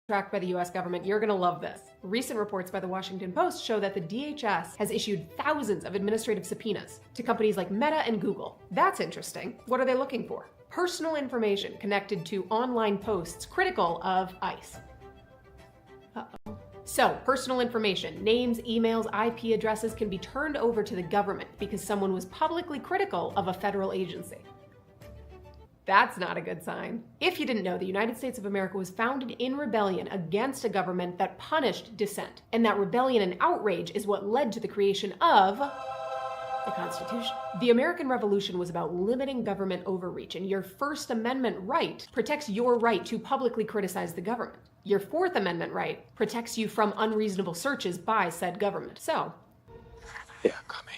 tracked by the U.S. government, you're going to love this. Recent reports by the Washington Post show that the DHS has issued thousands of administrative subpoenas to companies like Meta and Google. That's interesting. What are they looking for? Personal information connected to online posts critical of ICE. So, personal information, names, emails, IP addresses can be turned over to the government because someone was publicly critical of a federal agency. That's not a good sign. If you didn't know, the United States of America was founded in rebellion against a government that punished dissent. And that rebellion and outrage is what led to the creation of the Constitution. The American Revolution was about limiting government overreach, and your First Amendment right protects your right to publicly criticize the government. Your Fourth Amendment right protects you from unreasonable searches by said government. So, they are coming.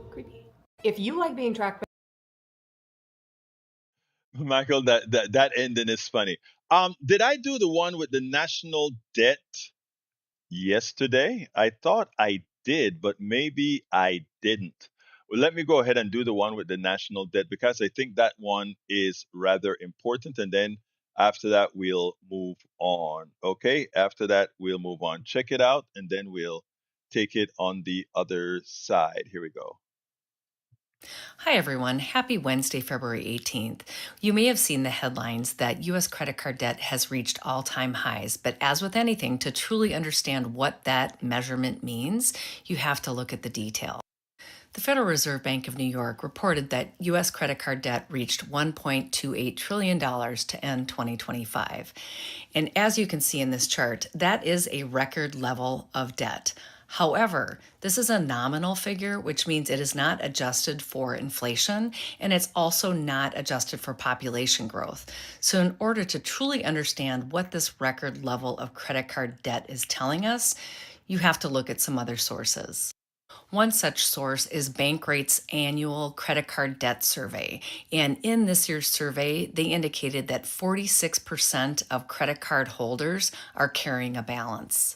Creepy. If you like being tracked by Michael, that ending is funny. Did I do the one with the national debt yesterday? I thought I did, but maybe I didn't. Well, let me go ahead and do the one with the national debt because I think that one is rather important. And then after that, we'll move on. Okay. After that, we'll move on. Check it out. And then we'll take it on the other side. Here we go. Hi, everyone. Happy Wednesday, February 18th. You may have seen the headlines that U.S. credit card debt has reached all-time highs, but as with anything, to truly understand what that measurement means, you have to look at the detail. The Federal Reserve Bank of New York reported that U.S. credit card debt reached $1.28 trillion to end 2025. And as you can see in this chart, that is a record level of debt. However, this is a nominal figure, which means it is not adjusted for inflation, and it's also not adjusted for population growth. So in order to truly understand what this record level of credit card debt is telling us, you have to look at some other sources. One such source is Bankrate's annual credit card debt survey. And in this year's survey, they indicated that 46% of credit card holders are carrying a balance.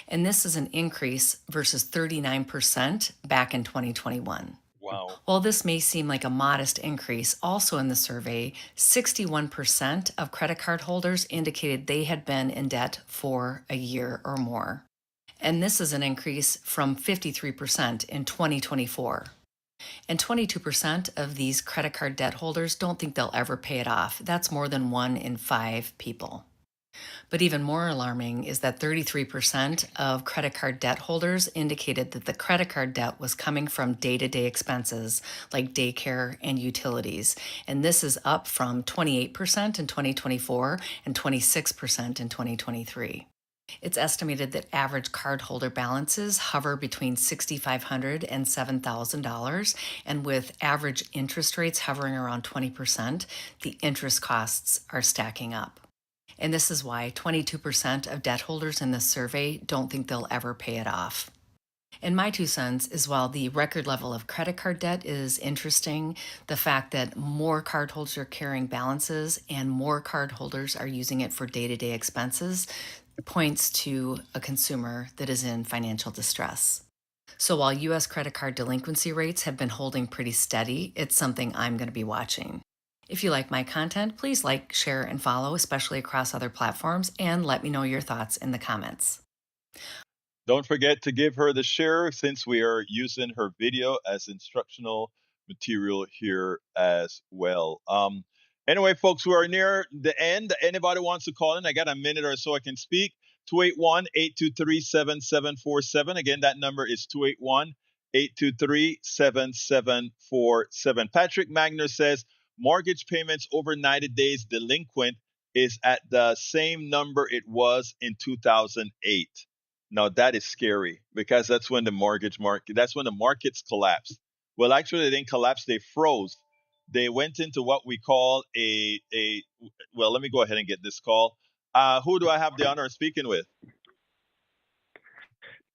And this is an increase versus 39% back in 2021. Wow. While this may seem like a modest increase, also in the survey, 61% of credit card holders indicated they had been in debt for a year or more. And this is an increase from 53% in 2024. And 22% of these credit card debt holders don't think they'll ever pay it off. That's more than 1 in 5 people. But even more alarming is that 33% of credit card debt holders indicated that the credit card debt was coming from day-to-day expenses like daycare and utilities. And this is up from 28% in 2024 and 26% in 2023. It's estimated that average cardholder balances hover between $6,500 and $7,000, and with average interest rates hovering around 20%, the interest costs are stacking up. And this is why 22% of debt holders in this survey don't think they'll ever pay it off. And my 2 cents is, while the record level of credit card debt is interesting, the fact that more cardholders are carrying balances and more cardholders are using it for day-to-day expenses points to a consumer that is in financial distress. So while U.S. credit card delinquency rates have been holding pretty steady, it's something I'm going to be watching. If you like my content, please like, share, and follow, especially across other platforms, and let me know your thoughts in the comments. Don't forget to give her the share, since we are using her video as instructional material here as well. Anyway, folks, we are near the end. Anybody wants to call in? I got a minute or so I can speak. 281-823-7747. Again, that number is 281-823-7747. Patrick Magner says mortgage payments over 90 days delinquent is at the same number it was in 2008. Now that is scary, because that's when the that's when the markets collapsed. Well, actually, they didn't collapse; they froze. They went into what we call well, let me go ahead and get this call. Who do I have the honor of speaking with?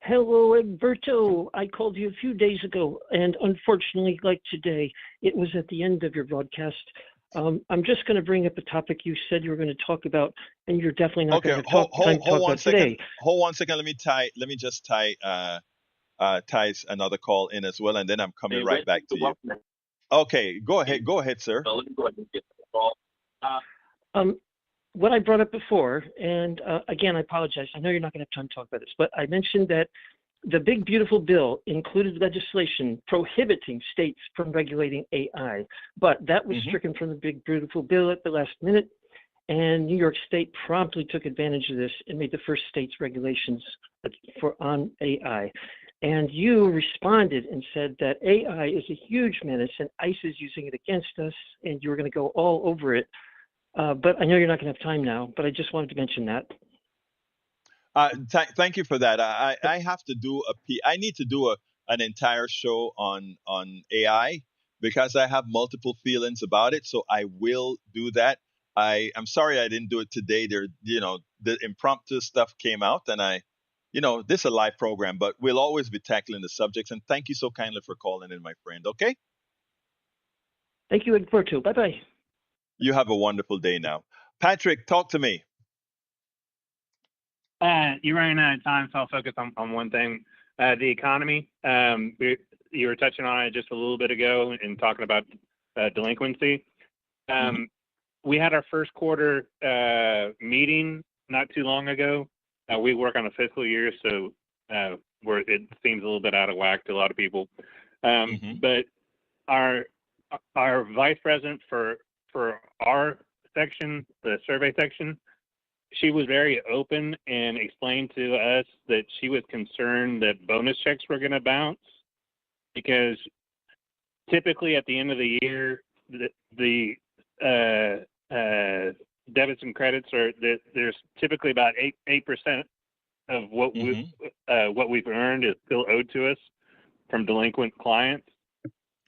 Hello, Alberto. I called you a few days ago, and unfortunately, like today, it was at the end of your broadcast. I'm just going to bring up a topic you said you were going to talk about, and you're definitely not going to talk about today. Hold 1 second. Let me just tie another call in as well, and then I'm coming right back to you. Okay, go ahead, sir. Let me go ahead and get the call. What I brought up before, and again, I apologize. I know you're not going to have time to talk about this, but I mentioned that the big beautiful bill included legislation prohibiting states from regulating AI, but that was stricken from the big beautiful bill at the last minute, and New York State promptly took advantage of this and made the first state's regulations on AI. And you responded and said that AI is a huge menace and ICE is using it against us, and you were going to go all over it. But I know you're not going to have time now, but I just wanted to mention that. Thank you for that. I have to do I need to do an entire show on AI, because I have multiple feelings about it. So I will do that. I'm sorry I didn't do it today. The impromptu stuff came out, and this is a live program, but we'll always be tackling the subjects. And thank you so kindly for calling in, my friend. Okay. Thank you, Alberto. Bye-bye. You have a wonderful day now. Patrick, talk to me. You're running out of time, so I'll focus on one thing. The economy. You were touching on it just a little bit ago in talking about delinquency. We had our first quarter meeting not too long ago. We work on a fiscal year, so it seems a little bit out of whack to a lot of people. But our vice president for our section, the survey section, she was very open and explained to us that she was concerned that bonus checks were going to bounce, because typically at the end of the year, the debits and credits there's typically about 8% of what we've earned is still owed to us from delinquent clients.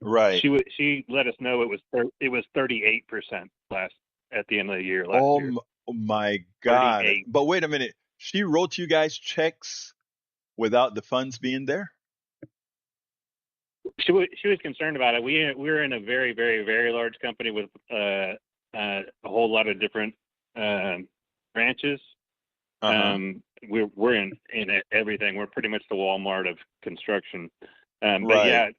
Right. She let us know it was 38% at the end of the year last year. Oh my God! 38. But wait a minute. She wrote you guys checks without the funds being there? She was concerned about it. We're in a very, very, very large company with a whole lot of different branches. We're in everything. We're pretty much the Walmart of construction. But yeah,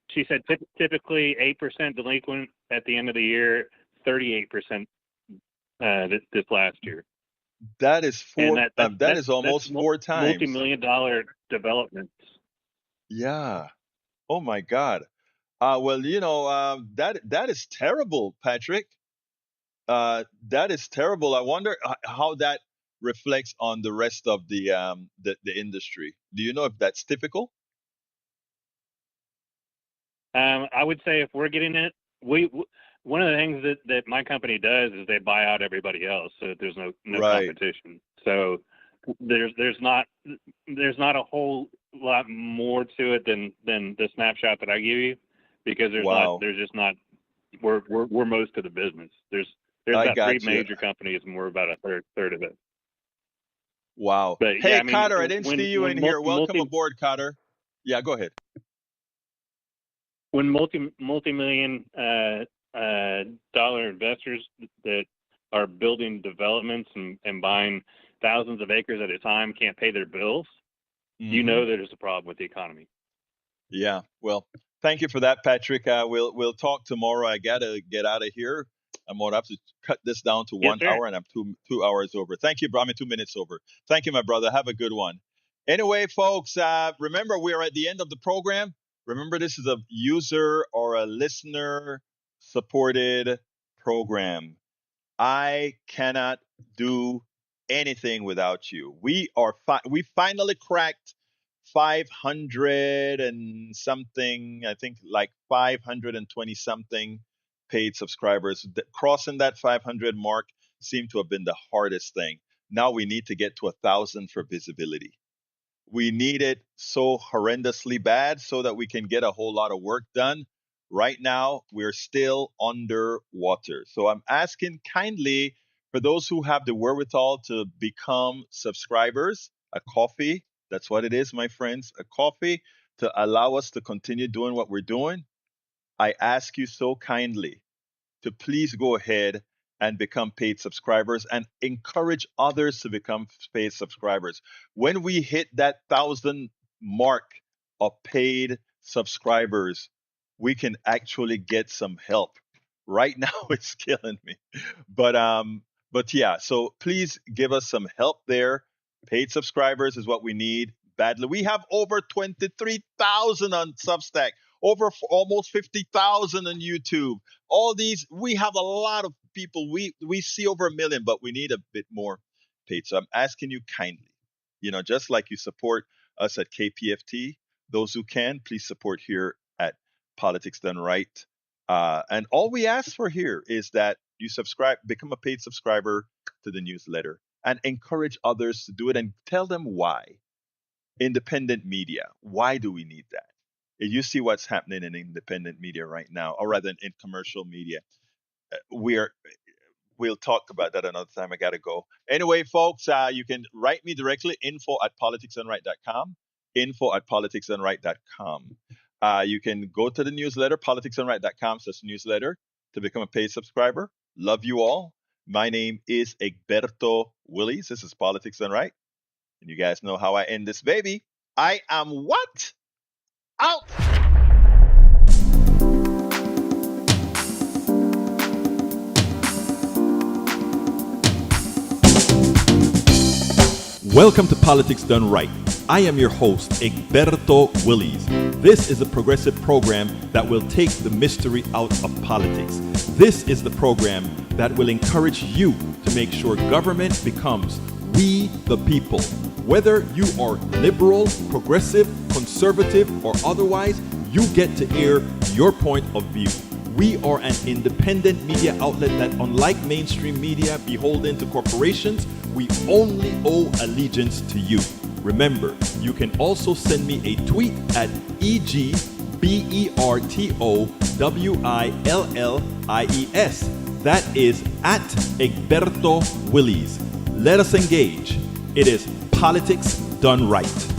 she said typically 8% delinquent at the end of the year, 38% this last year. That is that is almost 4 times. Multi-million-dollar developments. Yeah. Oh my God. Well, that is terrible, Patrick. That is terrible. I wonder how that reflects on the rest of the industry. Do you know if that's typical? I would say if we're getting it, one of the things that my company does is they buy out everybody else, so that there's no competition. So there's not a whole lot more to it than the snapshot that I give you, because we're most of the business. There's I about got 3 you. major companies, and we're about a third of it. Wow. But Hey, yeah, I mean, Cotter, I didn't when see you when in here. Welcome multi aboard, Cotter. Yeah, go ahead. when multi-million dollar investors that are building developments and buying thousands of acres at a time can't pay their bills, you know there's a problem with the economy. Yeah. Well, thank you for that, Patrick. We'll talk tomorrow. I gotta get out of here. I'm gonna have to cut this down to Yes, 1 sir. hour, and I'm 2 hours over. Thank you, bro. 2 minutes over. Thank you, my brother. Have a good one. Anyway, folks, remember we are at the end of the program. Remember, this is a user or a listener supported program. I cannot do anything without you. We finally cracked 500 and something, I think like 520 something paid subscribers. Crossing that 500 mark seemed to have been the hardest thing. Now we need to get to 1,000 for visibility. We need it so horrendously bad so that we can get a whole lot of work done. Right now, we're still underwater. So I'm asking kindly for those who have the wherewithal to become subscribers, a coffee. That's what it is, my friends, a coffee to allow us to continue doing what we're doing. I ask you so kindly to please go ahead and become paid subscribers and encourage others to become paid subscribers. When we hit that 1,000 mark of paid subscribers, we can actually get some help. Right now, it's killing me. But yeah, so please give us some help there. Paid subscribers is what we need badly. We have over 23,000 on Substack, over almost 50,000 on YouTube. All these, we have a lot of people. We see over 1 million, but we need a bit more paid. So I'm asking you kindly, just like you support us at KPFT, those who can, please support here at Politics Done Right. And all we ask for here is that you become a paid subscriber to the newsletter and encourage others to do it and tell them why. Independent media, why do we need that? You see what's happening in independent media right now, or rather in commercial media. We'll talk about that another time. I got to go. Anyway, folks, you can write me directly, info@politicsdoneright.com, info@politicsdoneright.com. You can go to the newsletter, politicsdoneright.com/newsletter to become a paid subscriber. Love you all. My name is Egberto Willies. This is Politics Done Right. And you guys know how I end this baby. I am what? Out! Welcome to Politics Done Right. I am your host, Egberto Willies. This is a progressive program that will take the mystery out of politics. This is the program that will encourage you to make sure government becomes we the people. Whether you are liberal, progressive, conservative, or otherwise, you get to air your point of view. We are an independent media outlet that, unlike mainstream media beholden to corporations, we only owe allegiance to you. Remember, you can also send me a tweet at EGBERTOWILLIES. That is at Egberto Willies. Let us engage. It is Politics Done Right.